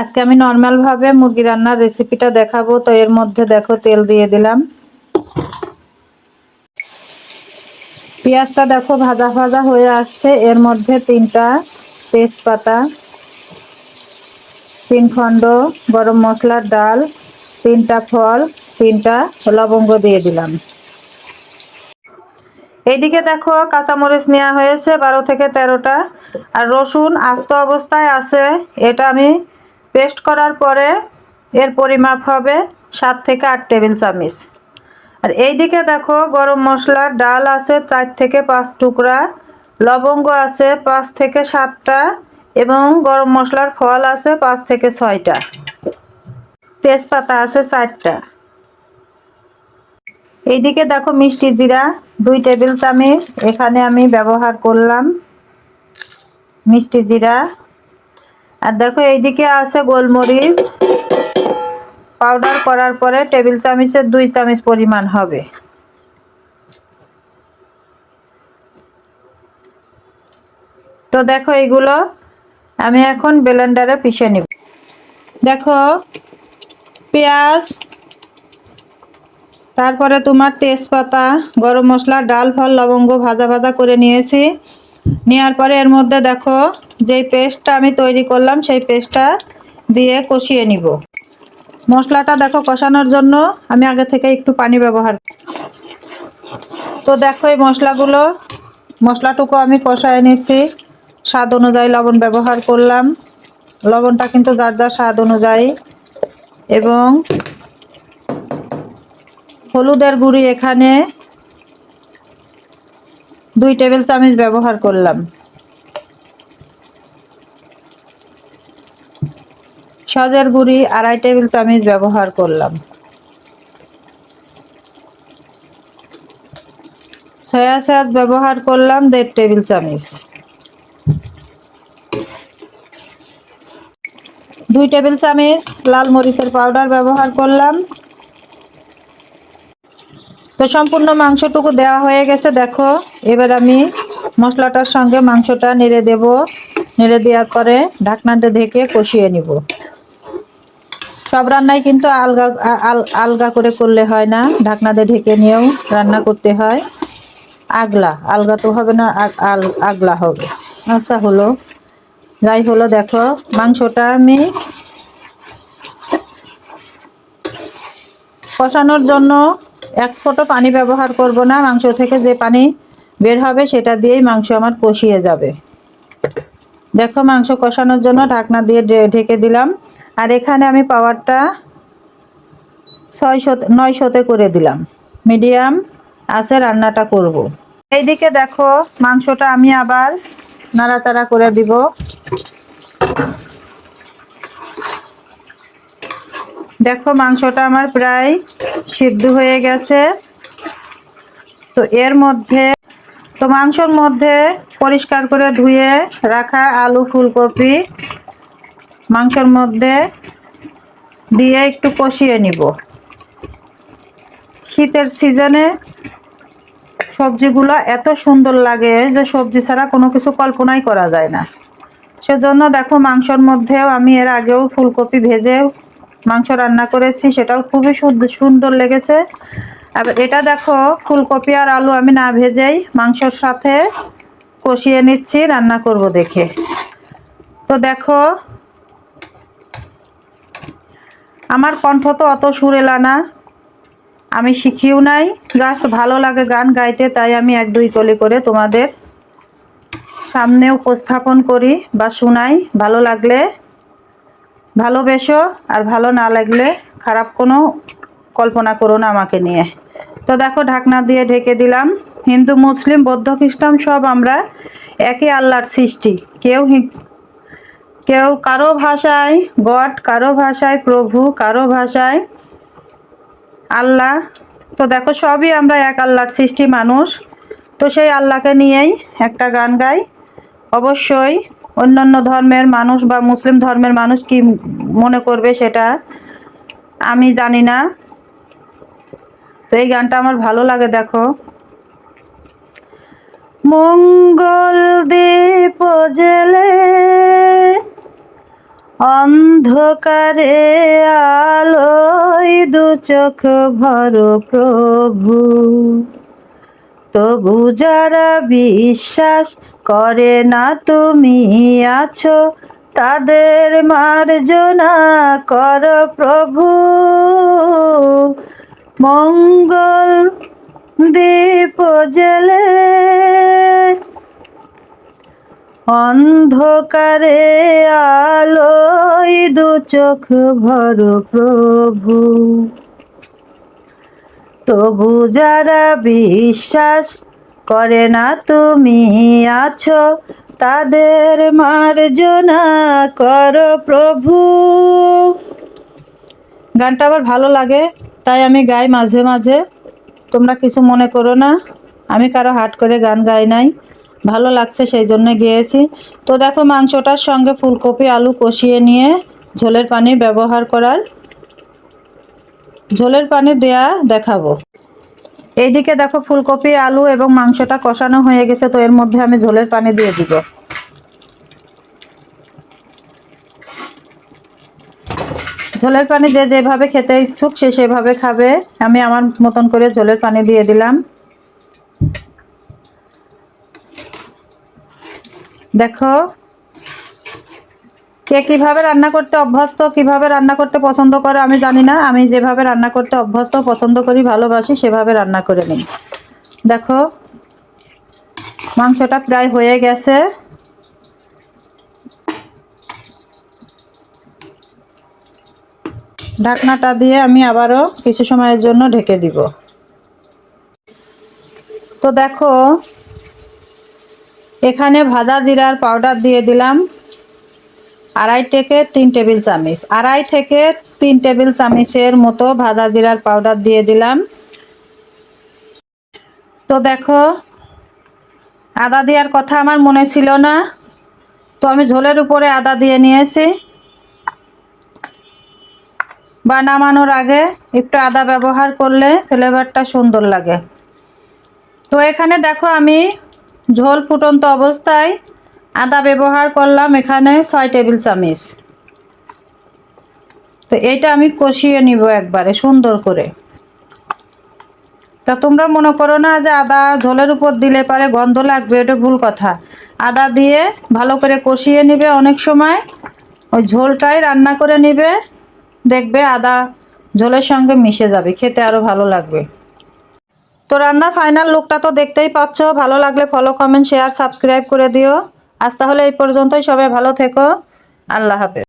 আজকে আমি নর্মাল ভাবে মুরগি রান্নার রেসিপিটা দেখাবো। তো এর মধ্যে দেখো তেল দিয়ে দিলাম। পেঁয়াজটা দেখো ভাজা ভাজা হয়ে আসছে। এর মধ্যে 3টা তেজপাতা, 3 খণ্ড গরম মশলার ডাল, 3টা ফল, 3টা লবঙ্গ দিয়ে দিলাম। এইদিকে দেখো কাঁচামরিচ নেওয়া হয়েছে 12 থেকে 13টা, আর রসুন আস্ত অবস্থায় আছে। এটা আমি পেস্ট করার পরে এর পরিমাপ হবে 7 থেকে 8 টেবিল চামচ। আর এইদিকে দেখো গরম মশলার ডাল আছে 4 থেকে 5 টুকরা, লবঙ্গ আছে 5 থেকে 7টা এবং গরম মশলার ফল আছে 5 থেকে 6টা, তেজপাতা আছে 4টা। এইদিকে দেখো মিষ্টি জিরা 2 টেবিল চামচ এখানে আমি ব্যবহার করলাম মিষ্টি জিরা। আর দেখো এইদিকে আছে গোলমরিচ পাউডার করার পরে টেবিল চামচের 2 চামচ পরিমাণ হবে। তো দেখো এইগুলো আমি এখন ব্লেন্ডারে পিষে নিব। দেখো পেঁয়াজ, তারপরে তোমার তেজপাতা, গরম মশলা, ডাল, ফল, লবঙ্গ ভাজা ভাজা করে নিয়েছি। নেওয়ার পরে এর মধ্যে দেখো যেই পেস্টটা আমি তৈরি করলাম সেই পেস্টটা দিয়ে কষিয়ে নিব। মশলাটা দেখো কষানোর জন্য আমি আগে থেকে একটু পানি ব্যবহার। তো দেখো এই মশলাটুকু আমি কষায় নিচ্ছি। স্বাদ অনুযায়ী লবণ ব্যবহার করলাম। লবণটা কিন্তু যার যার স্বাদ অনুযায়ী। এবং হলুদের গুঁড়ি এখানে 2 টেবিল চামচ ব্যবহার করলাম। সজের গুঁড়ি 2.5 টেবিল চামচ ব্যবহার করলাম। সয়া সস ব্যবহার করলাম 1.5 টেবিল চামচ। 2 টেবিল চামচ লাল মরিচের পাউডার ব্যবহার করলাম। তো সম্পূর্ণ মাংসটুকু দেওয়া হয়ে গেছে। দেখো এবার আমি মশলাটার সঙ্গে মাংসটা নেড়ে দেব। নেড়ে দেওয়ার পরে ঢাকনাটা ঢেকে কষিয়ে নিব। সব রান্নাই কিন্তু আলগা করে করলে হয় না, ঢাকনাতে ঢেকে নিয়েও রান্না করতে হয়। আলগা তো হবে না, আগলা হবে। আচ্ছা হলো, যাই হলো। দেখো মাংসটা আমি কষানোর জন্য 1 ফোঁটা পানি ব্যবহার করব না। মাংস থেকে যে পানি বের হবে সেটা দিয়েই মাংস আমার কষিয়ে যাবে। দেখো মাংস কষানোর জন্য ঢাকনা দিয়ে ঢেকে দিলাম। আর এখানে আমি পাওয়ারটা 900-তে করে দিলাম। মিডিয়াম আছে রান্নাটা করব। এইদিকে দেখো মাংসটা আমি আবার নাড়াচাড়া করে দিব। দেখো মাংসটা আমার প্রায় সিদ্ধ হয়ে গেছে। তো মাংসর মধ্যে পরিষ্কার করে ধুয়ে রাখা আলু ফুলকপি মাংসর মধ্যে দিয়ে একটু কষিয়ে নিব। শীতের সিজনে সবজিগুলো এত সুন্দর লাগে যে সবজি ছাড়া কোনো কিছু কল্পনাই করা যায় না। সেজন্য দেখো মাংসর মধ্যেও আমি এর আগেও ফুলকপি ভেজে মাংস রান্না করেছি, সেটাও খুবই সুন্দর লেগেছে। আর এটা দেখো ফুলকপি আর আলু আমি না ভেজেই মাংসর সাথে কষিয়ে নিচ্ছি রান্না করব দেখে। তো দেখো আমার কণ্ঠ তো অত সুরেলা না, আমি শিখিও নাই, জাস্ট ভালো লাগে গান গাইতে, তাই আমি 1-2 কলি করে তোমাদের সামনে উপস্থাপন করি বা শোনাই। ভালো লাগলে ভালোবেসো, আর ভালো না লাগলে খারাপ কোনো কল্পনা করো না আমাকে নিয়ে। তো দেখো ঢাকনা দিয়ে ঢেকে দিলাম। হিন্দু মুসলিম বৌদ্ধ খ্রিস্টান সব আমরা একই আল্লাহর সৃষ্টি। কেউ কারো ভাষায় গড, কারো ভাষায় প্রভু, কারো ভাষায় আল্লাহ। তো দেখো সবই আমরা এক আল্লাহর সৃষ্টি মানুষ। তো সেই আল্লাহকে নিয়েই একটা গান গাই। অবশ্যই অন্যান্য ধর্মের মানুষ বা মুসলিম ধর্মের মানুষ কি মনে করবে সেটা আমি জানি না। তো এই গানটা আমার ভালো লাগে। দেখো মঙ্গল দীপ জেলে অন্ধকারে আলোয় দু চোখ ভরো প্রভু, তবু যারা বিশ্বাস করে না তুমি আছো, তাদের মার্জনা কর প্রভু। মঙ্গল দীপ জেলে অন্ধকারে আলোয় দু চোখ ভরো প্রভু, তবু যারা বিশ্বাস করে না তুমি আছো, তাদের মার্জনা কর প্রভু। গানটা আমার ভালো লাগে, তাই আমি গাই মাঝে মাঝে। তোমরা কিছু মনে করো না, আমি কারো হাট করে গান গাই নাই, ভালো লাগছে সেই জন্য গেয়েছি। তো দেখো, মাংসটার সঙ্গে ফুলকপি আলু কষিয়ে নিয়ে ঝোলের পানি ব্যবহার করার, ঝোলের পানি দেয়া দেখাবো। এইদিকে দেখো, ফুলকপি আলু এবং মাংসটা কষানো হয়ে গেছে, তো এর মধ্যে আমি ঝোলের পানি দিয়ে দিব। ঝোলের পানি যে যেভাবে খেতে ইচ্ছুক সে সেভাবে খাবে, আমি আমার মতন করে ঝোলের পানি দিয়ে দিলাম। দেখো, কে কিভাবে রান্না করতে অভ্যস্ত, কিভাবে রান্না করতে পছন্দ করে আমি জানি না, আমি যেভাবে রান্না করতে অভ্যস্ত, পছন্দ করি, ভালোবাসি, সেভাবে রান্না করে নিই। দেখো, মাংসটা প্রায় হয়ে গেছে। ঢাকনাটা দিয়ে আমি আবারও কিছু সময়ের জন্য ঢেকে দিব। তো দেখো, এখানে ভাজা জিরার পাউডার দিয়ে দিলাম 2.5 থেকে 3 টেবিল চামচ, 2.5 থেকে 3 টেবিল চামচের মতো ভাজা জিরার পাউডার দিয়ে দিলাম। তো দেখো, আদা দেওয়ার কথা আমার মনে ছিল না, তো আমি ঝোলের উপরে আদা দিয়ে নিয়েছি, বা নামানোর আগে একটু আদা ব্যবহার করলে ফ্লেভারটা সুন্দর লাগে। তো এখানে দেখো, আমি ঝোল ফুটন্ত অবস্থায় আদা ব্যবহার করলাম এখানে 6 টেবিল চামচ। তো এইটা আমি কষিয়ে নিব একবারে সুন্দর করে। তা তোমরা মনে করো না যে আদা ঝোলের উপর দিলে পারে গন্ধ লাগবে, এটা ভুল কথা। আদা দিয়ে ভালো করে কষিয়ে নিবে, অনেক সময় ওই ঝোলটাই রান্না করে নিবে, দেখবে আদা ঝোলের সঙ্গে মিশে যাবে, খেতে আরও ভালো লাগবে। তো রান্নার ফাইনাল লুকটা তো দেখতেই পাচ্ছ, ভালো লাগলে ফলো, কমেন্ট, শেয়ার, সাবস্ক্রাইব করে দিও। আজ তাহলে এই পর্যন্তই, সবাই ভালো থেকো, আল্লাহ হাফেজ।